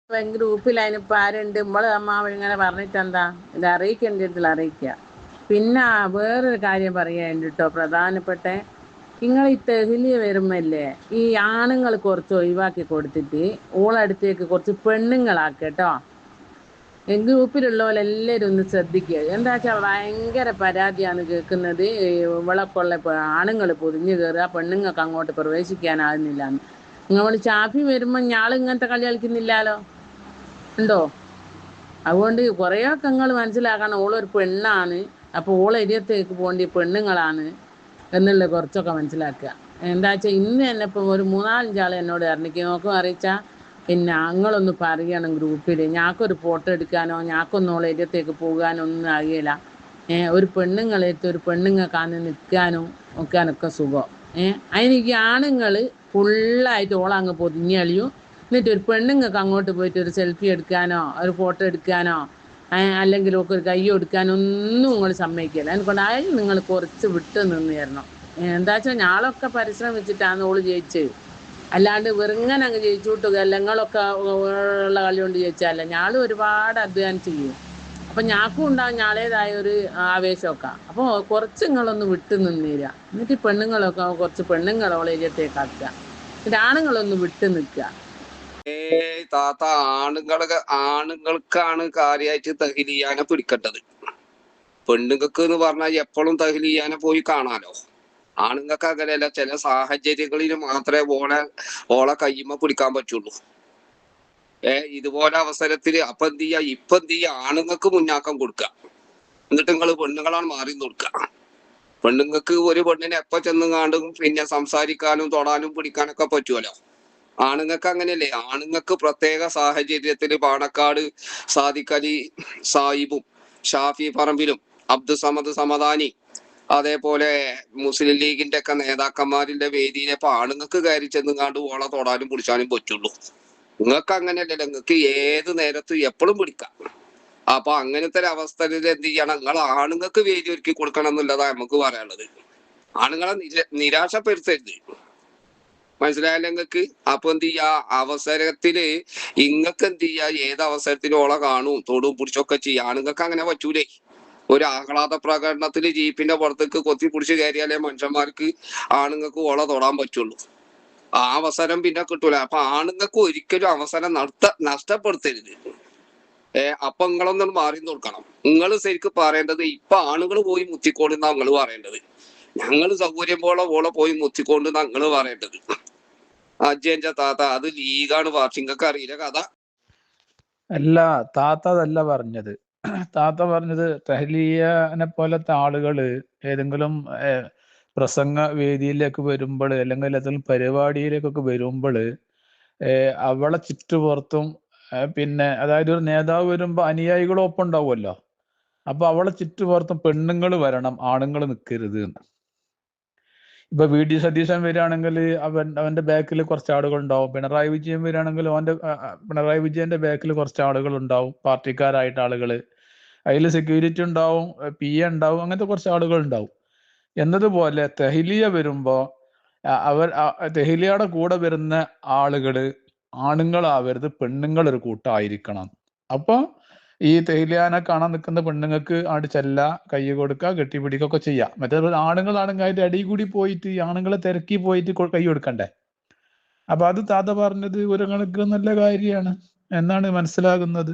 ഗ്രൂപ്പിൽ അതിനിപ്പോൾ ആരുണ്ട് നമ്മള് അമ്മാവൻ ഇങ്ങനെ പറഞ്ഞിട്ടെന്താ ഇത് അറിയിക്കേണ്ടതിൽ അറിയിക്കുക. പിന്നെ വേറൊരു കാര്യം പറയാനുണ്ട് കേട്ടോ, പ്രധാനപ്പെട്ട നിങ്ങൾ ഈ തെഹ്ലിയ വരുമ്പല്ലേ ഈ ആണുങ്ങൾ കുറച്ച് ഒഴിവാക്കി കൊടുത്തിട്ട് ഓളടുത്തേക്ക് കുറച്ച് പെണ്ണുങ്ങളാക്കട്ടോ. ഗ്രൂപ്പിലുള്ള പോലെ എല്ലാവരും ഒന്ന് ശ്രദ്ധിക്കുക. എന്താ വെച്ചാൽ ഭയങ്കര പരാതിയാണ് കേൾക്കുന്നത്. ഇവളൊക്കെയുള്ള ആണുങ്ങൾ പൊതിഞ്ഞു കയറുക, പെണ്ണുങ്ങൾക്ക് അങ്ങോട്ട് പ്രവേശിക്കാനാകുന്നില്ല. നിങ്ങൾ ഷാഫി വരുമ്പോൾ ഞാൾ ഇങ്ങനത്തെ കളി കളിക്കുന്നില്ലല്ലോ, ഉണ്ടോ? അതുകൊണ്ട് കുറേയൊക്കെ നിങ്ങൾ മനസ്സിലാക്കണം, ഓളൊരു പെണ്ണാണ്, അപ്പോൾ ഓളെരിയത്തേക്ക് പോകേണ്ട പെണ്ണുങ്ങളാണ് എന്നുള്ളത് കുറച്ചൊക്കെ മനസ്സിലാക്കുക. എന്താ വെച്ചാൽ ഇന്ന് തന്നെ ഇപ്പം ഒരു 3-4 ആൾ എന്നോട് ഇറങ്ങിക്ക് നോക്കും അറിയിച്ചാൽ പിന്നെ ഞങ്ങളൊന്ന് പറയണം ഗ്രൂപ്പിൽ, ഞാക്കൊരു ഫോട്ടോ എടുക്കാനോ ഞാക്കൊന്നും ഓളെരിയത്തേക്ക് പോകാനോ ഒന്നും അറിയില്ല. ഒരു പെണ്ണുങ്ങളെടുത്ത് ഒരു പെണ്ണുങ്ങൾക്കാന്ന് നിൽക്കാനും നോക്കാനൊക്കെ സുഖം. അതിന് ആണുങ്ങൾ ഫുള്ളായിട്ട് ഓളങ്ങ് പൊതിഞ്ഞളിയും. എന്നിട്ട് ഒരു പെണ്ണുങ്ങൾക്ക് അങ്ങോട്ട് പോയിട്ട് ഒരു സെൽഫി എടുക്കാനോ ഒരു ഫോട്ടോ എടുക്കാനോ അല്ലെങ്കിൽ ഒക്കെ ഒരു കൈ കൊടുക്കാനോ ഒന്നും നിങ്ങൾ സമ്മതിക്കില്ല. അതുകൊണ്ട് അതിന് നിങ്ങൾ കുറച്ച് വിട്ട് നിന്ന് തരണം. എന്താ വെച്ചാൽ ഞാളൊക്കെ പരിശ്രമിച്ചിട്ടാണ് ഓള് ജയിച്ചത്, അല്ലാണ്ട് വെറുങ്ങനെ അങ്ങ് ജയിച്ചു വിട്ടുക നിങ്ങളൊക്കെ ഉള്ള കളി കൊണ്ട് ജയിച്ചാലല്ല. ഞാളും ഒരുപാട് അധ്വാനം ചെയ്യും, അപ്പം ഞാക്കും ഉണ്ടാകും ഞാളേതായ ഒരു ആവേശമൊക്കെ. അപ്പോൾ കുറച്ച് നിങ്ങളൊന്ന് വിട്ട് നിന്നീര. എന്നിട്ട് പെണ്ണുങ്ങളൊക്കെ കുറച്ച് പെണ്ണുങ്ങളോളെ ഏരിയത്തേക്കാക്കുക, എന്നിട്ട് ആണുങ്ങളൊന്ന് വിട്ട് നിൽക്കുക. താത്ത, ആണുങ്ങൾക്കാണ് കാര്യമായിട്ട് തഹ്ലിയാനെ പിടിക്കേണ്ടത്. പെണ്ണുങ്ങൾക്ക് എന്ന് പറഞ്ഞാൽ എപ്പോഴും തഹ്ലിയാനെ പോയി കാണാലോ. ആണുങ്ങൾക്ക് അങ്ങനെയല്ല, ചില സാഹചര്യങ്ങളിൽ മാത്രമേ ഓളെ കയ്യുമ്മ പിടിക്കാൻ പറ്റുള്ളൂ. ഇതുപോലെ അവസരത്തില് അപ്പൊ എന്ത് ചെയ്യാ, ആണുങ്ങൾക്ക് മുന്നാക്കം കൊടുക്കുക, എന്നിട്ട് നിങ്ങൾ പെണ്ണുങ്ങളാണ് മാറി കൊടുക്കുക. പെണ്ണുങ്ങൾക്ക് ഒരു പെണ്ണിനെ എപ്പോ ചെന്നുകാണ്ടും പിന്നെ സംസാരിക്കാനും തൊടാനും പിടിക്കാനൊക്കെ പറ്റുമല്ലോ. ആണുങ്ങൾക്ക് അങ്ങനെയല്ലേ? ആണുങ്ങൾക്ക് പ്രത്യേക സാഹചര്യത്തിൽ പാണക്കാട് സാദിഖ് അലി സാഹിബും ഷാഫി പറമ്പിലും അബ്ദുസമദ് സമദാനി അതേപോലെ മുസ്ലിം ലീഗിന്റെ ഒക്കെ നേതാക്കന്മാരിന്റെ വേദിയിലെ ഇപ്പൊ ആണുങ്ങൾക്ക് കയറി ചെന്നുകാണ്ട് ഓളെ തൊടാനും പിടിച്ചാനും പറ്റുള്ളൂ. നിങ്ങൾക്ക് അങ്ങനെയല്ലല്ലോ, നിങ്ങൾക്ക് ഏത് നേരത്തും എപ്പോഴും പിടിക്കാം. അപ്പൊ അങ്ങനത്തെ ഒരു അവസ്ഥയിൽ എന്ത് ചെയ്യണം, നിങ്ങൾ ആണുങ്ങൾക്ക് വേദി ഒരുക്കി കൊടുക്കണം എന്നുള്ളതാ നമുക്ക് പറയാനുള്ളത്. ആണുങ്ങളെ നിരാശപ്പെടുത്തരുത്, മനസ്സിലായല്ലോ നിങ്ങൾക്ക്? അപ്പൊ എന്ത് ചെയ്യാ, അവസരത്തില് ഇങ്ങക്ക് എന്ത് ചെയ്യാ, ഏത് അവസരത്തിലും ഓളെ കാണും തൊടും പിടിച്ചൊക്കെ ചെയ്യാം. ആണുങ്ങൾക്ക് അങ്ങനെ പറ്റൂലേ. ഒരു ആഹ്ലാദ പ്രകടനത്തില് ജീപ്പിന്റെ പുറത്തേക്ക് കൊത്തി പിടിച്ച് കയറിയാലേ മനുഷ്യന്മാർക്ക് ആണുങ്ങൾക്ക് ഓളെ തൊടാൻ പറ്റുള്ളൂ. ആ അവസരം പിന്നെ കിട്ടൂല. അപ്പൊ ആണുങ്ങൾക്ക് ഒരിക്കലും അവസരം നഷ്ടപ്പെടുത്തരുത്. അപ്പൊ നിങ്ങളൊന്നും മാറി നോക്കണം. നിങ്ങൾ ശരിക്കും പറയേണ്ടത് ഇപ്പൊ ആണുങ്ങൾ പോയി മുത്തിക്കൊണ്ടെന്നാ നിങ്ങൾ പറയേണ്ടത്. ഞങ്ങൾ സൗകര്യം പോലെ ഓളെ പോയി മുത്തിക്കൊണ്ടെന്നാ നിങ്ങൾ പറയേണ്ടത്. അജയന്റെ താത്ത, അത് ലീഗാണ് പാർട്ടി, നിങ്ങൾക്ക് അറിയില്ല കഥ. അല്ല, താത്ത അതല്ല പറഞ്ഞത്. താത്ത പറഞ്ഞത് തഹ്ലിയനെ പോലത്തെ ആളുകള് ഏതെങ്കിലും പ്രസംഗ വേദിയിലേക്ക് വരുമ്പോൾ അല്ലെങ്കിൽ ഏതെങ്കിലും പരിപാടിയിലേക്കൊക്കെ വരുമ്പോൾ അവളെ ചുറ്റുപുറത്തും പിന്നെ അതായത് ഒരു നേതാവ് വരുമ്പോ അനുയായികളും ഒപ്പം ഉണ്ടാവുമല്ലോ. അപ്പൊ അവളെ ചുറ്റുപുറത്തും പെണ്ണുങ്ങൾ വരണം, ആണുങ്ങൾ നിൽക്കരുത്. ഇപ്പൊ VD സതീശൻ വരികയാണെങ്കിൽ അവന്റെ ബാക്കിൽ കുറച്ച് ആളുകൾ ഉണ്ടാവും. പിണറായി വിജയൻ വരികയാണെങ്കിൽ പിണറായി വിജയന്റെ ബാക്കിൽ കുറച്ച് ആളുകൾ ഉണ്ടാവും, പാർട്ടിക്കാരായിട്ട് ആളുകൾ. അതിൽ സെക്യൂരിറ്റി ഉണ്ടാവും, PA ഉണ്ടാവും, അങ്ങനത്തെ കുറച്ച് ആളുകൾ ഉണ്ടാവും. എന്നതുപോലെ തെഹ്ലിയ വരുമ്പോ തെഹ്ലിയയുടെ കൂടെ വരുന്ന ആളുകള് ആണുങ്ങളാവരുത്, പെണ്ണുങ്ങൾ ഒരു കൂട്ടമായിരിക്കണം. അപ്പൊ ഈ തെഹ്ലിയാനെ കാണാൻ നിൽക്കുന്ന പെണ്ണുങ്ങൾക്ക് ആട് ചെല്ല, കൈ കൊടുക്കുക, കെട്ടിപ്പിടിക്കുകയൊക്കെ ചെയ്യാം. മറ്റേ ആണുങ്ങളാണെങ്കിൽ അതിന്റെ അടിയിൽ കൂടി പോയിട്ട് ഈ ആണുങ്ങളെ തിരക്കി പോയിട്ട് കൈ കൊടുക്കണ്ടേ. അപ്പൊ അത് താത്ത പറഞ്ഞത് ഒരു കണക്ക് നല്ല കാര്യമാണ് എന്നാണ് മനസ്സിലാകുന്നത്.